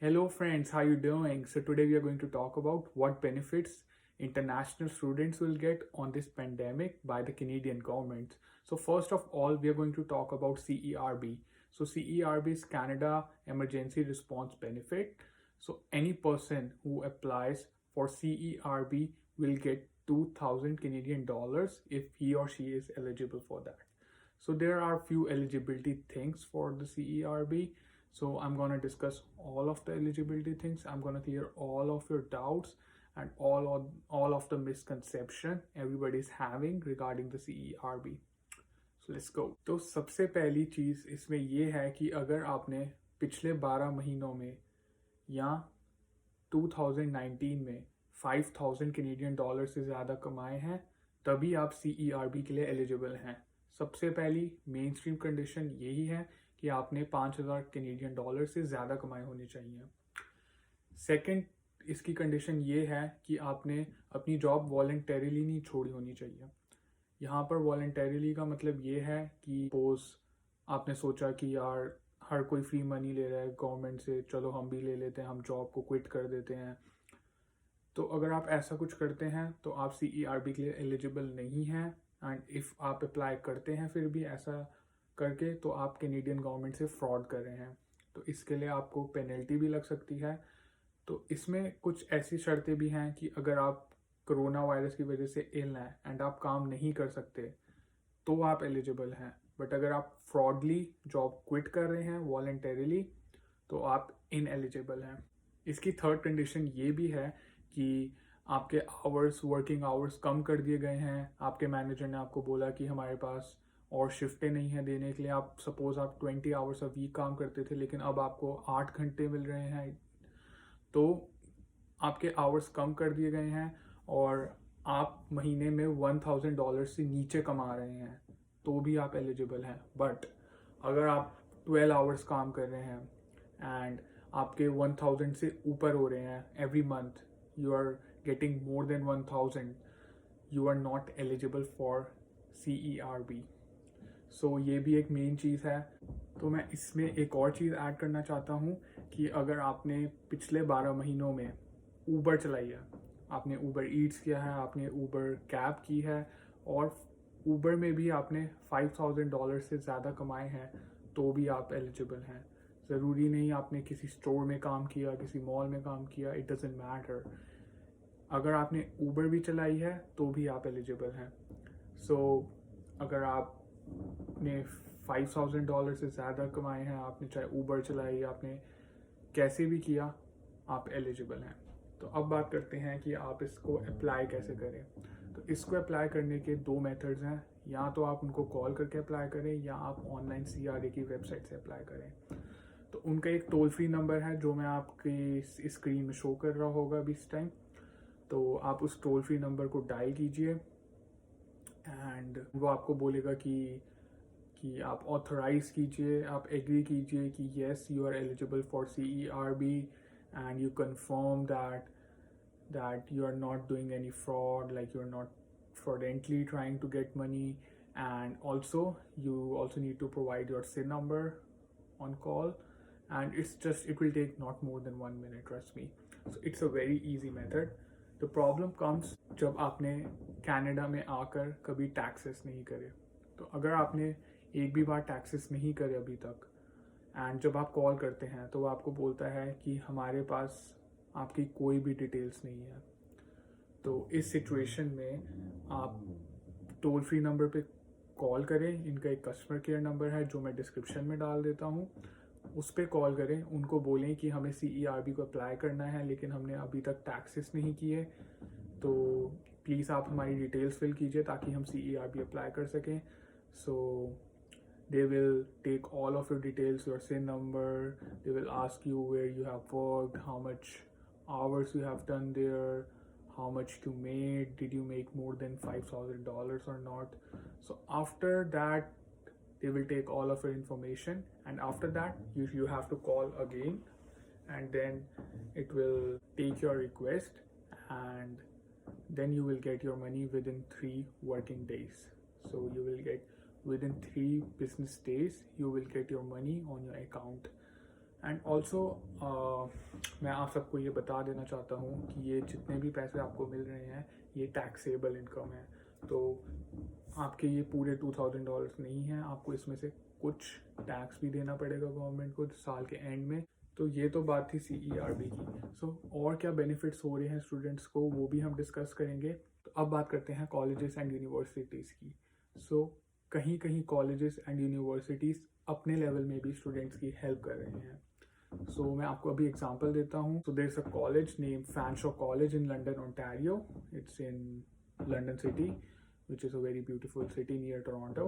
Hello friends, how you doing? So today we are going to talk about what benefits international students will get on this pandemic by the Canadian government. So first of all, we are going to talk about CERB. So CERB is Canada Emergency Response Benefit. So any person who applies for CERB will get 2000 Canadian dollars if he or she is eligible for that. So there are few eligibility things for the CERB. So I'm going to discuss all of the eligibility things. I'm going to clear all of your doubts and all of the misconception everybody is having regarding the CERB. So let's go. तो सबसे पहली चीज़ इसमें ये है कि अगर आपने पिछले 12 महीनों में या 2019 में 5000 कैनेडियन डॉलर से ज़्यादा कमाए हैं तभी आप CERB के लिए एलिजिबल हैं। सबसे पहली मेन स्ट्रीम कंडीशन यही है कि आपने 5000 कैनेडियन डॉलर से ज़्यादा कमाए होने चाहिए। सेकंड इसकी कंडीशन ये है कि आपने अपनी जॉब वॉलंटरीली नहीं छोड़ी होनी चाहिए। यहाँ पर वॉलंटरीली का मतलब ये है कि सपोज आपने सोचा कि यार हर कोई फ्री मनी ले रहा है गवर्नमेंट से, चलो हम भी ले लेते हैं, हम जॉब को क्विट कर देते हैं। तो अगर आप ऐसा कुछ करते हैं तो आप CERB के लिए एलिजिबल नहीं हैं। एंड इफ़ आप अप्लाई करते हैं फिर भी ऐसा करके तो आप कैनेडियन गवर्नमेंट से फ्रॉड कर रहे हैं, तो इसके लिए आपको पेनल्टी भी लग सकती है। तो इसमें कुछ ऐसी शर्तें भी हैं कि अगर आप कोरोना वायरस की वजह से इल हैं एंड आप काम नहीं कर सकते तो आप एलिजिबल हैं। बट अगर आप फ्रॉडली जॉब क्विट कर रहे हैं वॉलंटरीली तो आप इन एलिजिबल हैं। इसकी थर्ड कंडीशन ये भी है कि आपके आवर्स, वर्किंग आवर्स कम कर दिए गए हैं। आपके मैनेजर ने आपको बोला कि हमारे पास और शिफ्टें नहीं हैं देने के लिए। आप सपोज़ आप 20 आवर्स अ वीक काम करते थे लेकिन अब आपको 8 घंटे मिल रहे हैं, तो आपके आवर्स कम कर दिए गए हैं और आप महीने में $1000 से नीचे कमा रहे हैं तो भी आप एलिजिबल हैं। बट अगर आप 12 आवर्स काम कर रहे हैं एंड आपके 1000 से ऊपर हो रहे हैं every month, you are getting more than 1000, you are not eligible for CERB। So ये भी एक मेन चीज़ है। तो मैं इसमें एक और चीज़ ऐड करना चाहता हूँ कि अगर आपने पिछले 12 महीनों में ऊबर चलाई है, आपने ऊबर ईट्स किया है, आपने ऊबर कैब की है और ऊबर में भी आपने $5000 से ज़्यादा कमाए हैं तो भी आप एलिजिबल हैं। ज़रूरी नहीं आपने किसी स्टोर में काम किया, किसी मॉल में काम किया, इट डजेंट मैटर। अगर आपने ऊबर भी चलाई है तो भी आप एलिजिबल हैं। सो अगर आपने $5000 से ज़्यादा कमाए हैं, आपने चाहे ऊबर चलाई, आपने कैसे भी किया, आप एलिजिबल हैं। तो अब बात करते हैं कि आप इसको अप्लाई कैसे करें। तो इसको अप्लाई करने के दो मेथड्स हैं, या तो आप उनको कॉल करके अप्लाई करें या आप ऑनलाइन CRA की वेबसाइट से अप्लाई करें। तो उनका एक टोल फ्री नंबर है जो मैं आपकी स्क्रीन में शो कर रहा होगा अभी इस टाइम। तो आप उस टोल फ्री नंबर को डायल कीजिए एंड वो आपको बोलेगा कि आप ऑथराइज कीजिए, आप एग्री कीजिए कि yes you are eligible for CERB and you confirm that you are not doing any fraud, like you're not fraudulently trying to get money. And also you also need to provide your SIN number on call, and it will take not more than 1 minute, trust me. So it's a very easy method. The problem comes जब आपने Canada में आकर कभी taxes नहीं करे। तो अगर आपने एक भी बार टैक्सेस नहीं करे अभी तक एंड जब आप कॉल करते हैं तो वो आपको बोलता है कि हमारे पास आपकी कोई भी डिटेल्स नहीं है। तो इस सिचुएशन में आप टोल फ्री नंबर पे कॉल करें। इनका एक कस्टमर केयर नंबर है जो मैं डिस्क्रिप्शन में डाल देता हूँ, उस पर कॉल करें। उनको बोलें कि हमें CERB को अप्लाई करना है लेकिन हमने अभी तक टैक्सेस नहीं किए, तो प्लीज़ आप हमारी डिटेल्स फिल कीजिए ताकि हम CERB अप्लाई कर सकें। सो they will take all of your details, your SIN number, they will ask you where you have worked, how much hours you have done there, how much you made, did you make more than $5000 or not. So after that they will take all of your information, and after that you have to call again, and then it will take your request, and then you will get your money within 3 working days. So you will get within 3 business days you will get your money on your account. And also मैं आप सबको ये बता देना चाहता हूँ कि ये जितने भी पैसे आपको मिल रहे हैं ये टैक्सेबल इनकम है, तो आपके ये पूरे $2000 नहीं हैं, आपको इसमें से कुछ टैक्स भी देना पड़ेगा गवर्नमेंट को साल के एंड में। तो ये तो बात थी CERB की। सो और क्या बेनिफिट्स हो रहे हैं स्टूडेंट्स को वो भी हम डिस्कस करेंगे। तो अब बात करते हैं कॉलेजेस एंड यूनिवर्सिटीज़ की। सो कहीं कहीं कॉलेजेस एंड यूनिवर्सिटीज़ अपने लेवल में भी स्टूडेंट्स की हेल्प कर रहे हैं। सो मैं आपको अभी एग्जांपल देता हूँ। So there is a college name Fanshawe College in London Ontario. It's in London city, which is a very beautiful city near Toronto.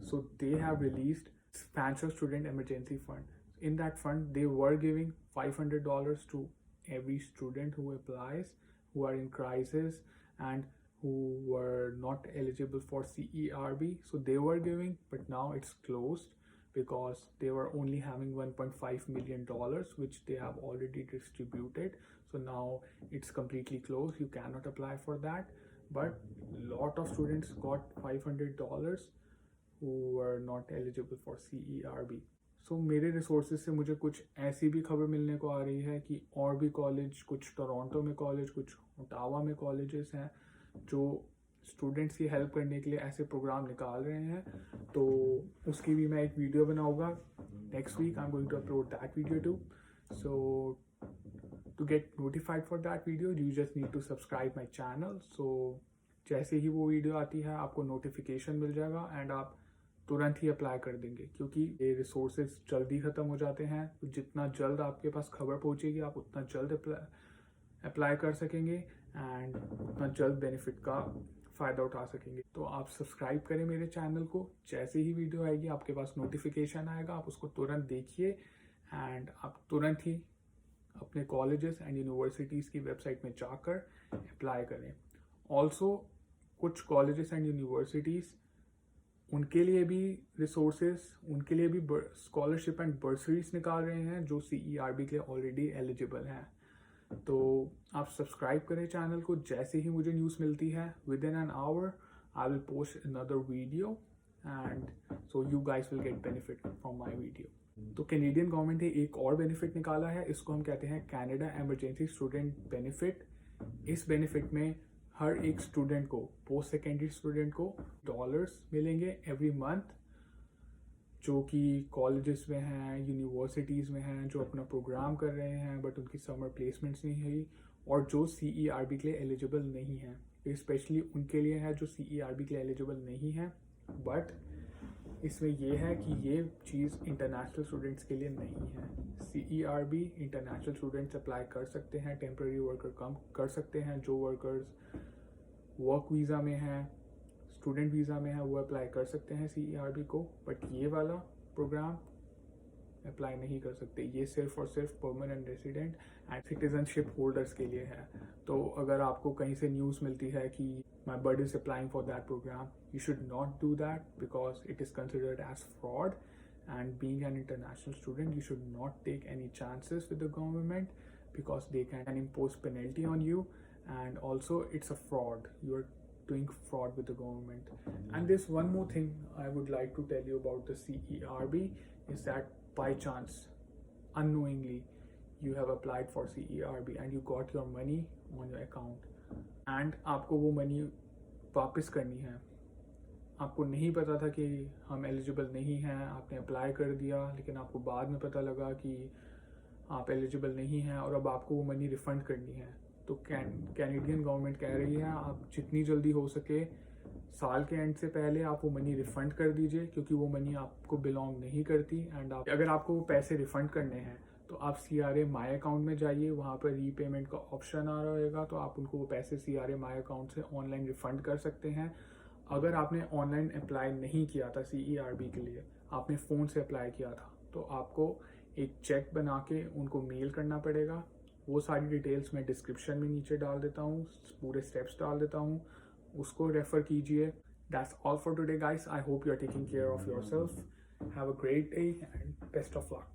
So they have released Fanshawe Student Emergency Fund. In that fund, they were giving $500 to every student who applies, who are in crisis and who were not eligible for CERB. So they were giving, but now it's closed because they were only having $1.5 million, which they have already distributed. So now it's completely closed. You cannot apply for that. But lot of students got $500 who were not eligible for CERB. So मेरे resources से मुझे कुछ ऐसी भी खबर मिलने को आ रही है कि और भी कॉलेज, कुछ टोरंटो में कॉलेज, कुछ ओटावा में कॉलेजेस हैं जो स्टूडेंट्स की हेल्प करने के लिए ऐसे प्रोग्राम निकाल रहे हैं। तो उसकी भी मैं एक वीडियो बनाऊंगा next week. I am going to upload that video to. So to get notified for that video you just need to subscribe my channel. So जैसे ही वो वीडियो आती है आपको नोटिफिकेशन मिल जाएगा एंड आप तुरंत ही अप्लाई कर देंगे, क्योंकि ये रिसोर्सेज जल्दी ख़त्म हो जाते हैं। तो जितना जल्द आपके पास खबर पहुंचेगी आप उतना जल्द अप्लाई कर सकेंगे एंड उतना जल्द बेनिफिट का फ़ायदा उठा सकेंगे। तो आप सब्सक्राइब करें मेरे चैनल को। जैसे ही वीडियो आएगी आपके पास नोटिफिकेशन आएगा, आप उसको तुरंत देखिए एंड आप तुरंत ही अपने कॉलेजेस एंड यूनिवर्सिटीज़ की वेबसाइट में जाकर अप्लाई करें। ऑल्सो कुछ कॉलेजेस एंड यूनिवर्सिटीज़ उनके लिए भी रिसोर्सेज, उनके लिए भी स्कॉलरशिप एंड बर्सरीज निकाल रहे हैं जो CERB के लिए ऑलरेडी एलिजिबल हैं। तो आप सब्सक्राइब करें चैनल को। जैसे ही मुझे न्यूज़ मिलती है within an hour I will post another video and so you guys will get benefit from my video. तो कैनेडियन गवर्नमेंट ने एक और बेनिफिट निकाला है, इसको हम कहते हैं कैनेडा एमरजेंसी स्टूडेंट बेनिफिट। इस बेनिफिट में हर एक स्टूडेंट को, पोस्ट सेकेंडरी स्टूडेंट को डॉलर्स मिलेंगे एवरी मंथ, जो कि कॉलेजेस में हैं, यूनिवर्सिटीज़ में हैं, जो अपना प्रोग्राम कर रहे हैं बट उनकी समर प्लेसमेंट्स नहीं हुई और जो CERB के लिए एलिजिबल नहीं हैं। स्पेशली उनके लिए है जो CERB के लिए एलिजिबल नहीं है, बट इसमें यह है कि ये चीज़ इंटरनेशनल स्टूडेंट्स के लिए नहीं है। CERB इंटरनेशनल स्टूडेंट्स अप्लाई कर सकते हैं, टेम्प्रेरी वर्कर कम कर सकते हैं, जो वर्कर्स वर्क वीज़ा में हैं, स्टूडेंट वीज़ा में है, वो अप्लाई कर सकते हैं CERB को, बट ये वाला प्रोग्राम अप्लाई नहीं कर सकते। ये सिर्फ और सिर्फ permanent resident and citizenship holders के लिए है। तो अगर आपको कहीं से न्यूज़ मिलती है कि my bud is applying for that program, you should not do that because it is considered as fraud, and being an international student you should not take any chances with the government because they can impose penalty on you, and also it's a fraud. You are doing fraud with the government. And there's one more thing I would like to tell you about the CERB is that by chance, unknowingly, you have applied for CERB and you got your money on your account and आपको वो money वापस करनी है। आपको नहीं पता था कि हम एलिजिबल नहीं हैं, आपने अप्लाई कर दिया, लेकिन आपको बाद में पता लगा कि आप एलिजिबल नहीं हैं और अब आपको वो मनी रिफ़ंड करनी है। तो कैनेडियन गवर्नमेंट कह रही है आप जितनी जल्दी हो सके साल के एंड से पहले आप वो मनी रिफ़ंड कर दीजिए, क्योंकि वो मनी आपको बिलोंग नहीं करती। एंड अगर आपको वो पैसे रिफ़ंड करने हैं तो आप CRA माई अकाउंट में जाइए, वहाँ पर रीपेमेंट का ऑप्शन आ रहेगा, तो आप उनको वो पैसे CRA माई अकाउंट से ऑनलाइन रिफ़ंड कर सकते हैं। अगर आपने ऑनलाइन अप्लाई नहीं किया था CERB के लिए, आपने फ़ोन से अप्लाई किया था, तो आपको एक चेक बना के उनको मेल करना पड़ेगा। वो सारी डिटेल्स मैं डिस्क्रिप्शन में नीचे डाल देता हूँ, पूरे स्टेप्स डाल देता हूँ, उसको रेफ़र कीजिए। That's all for today guys. I hope you are taking care of yourself. Have a great day and best of luck.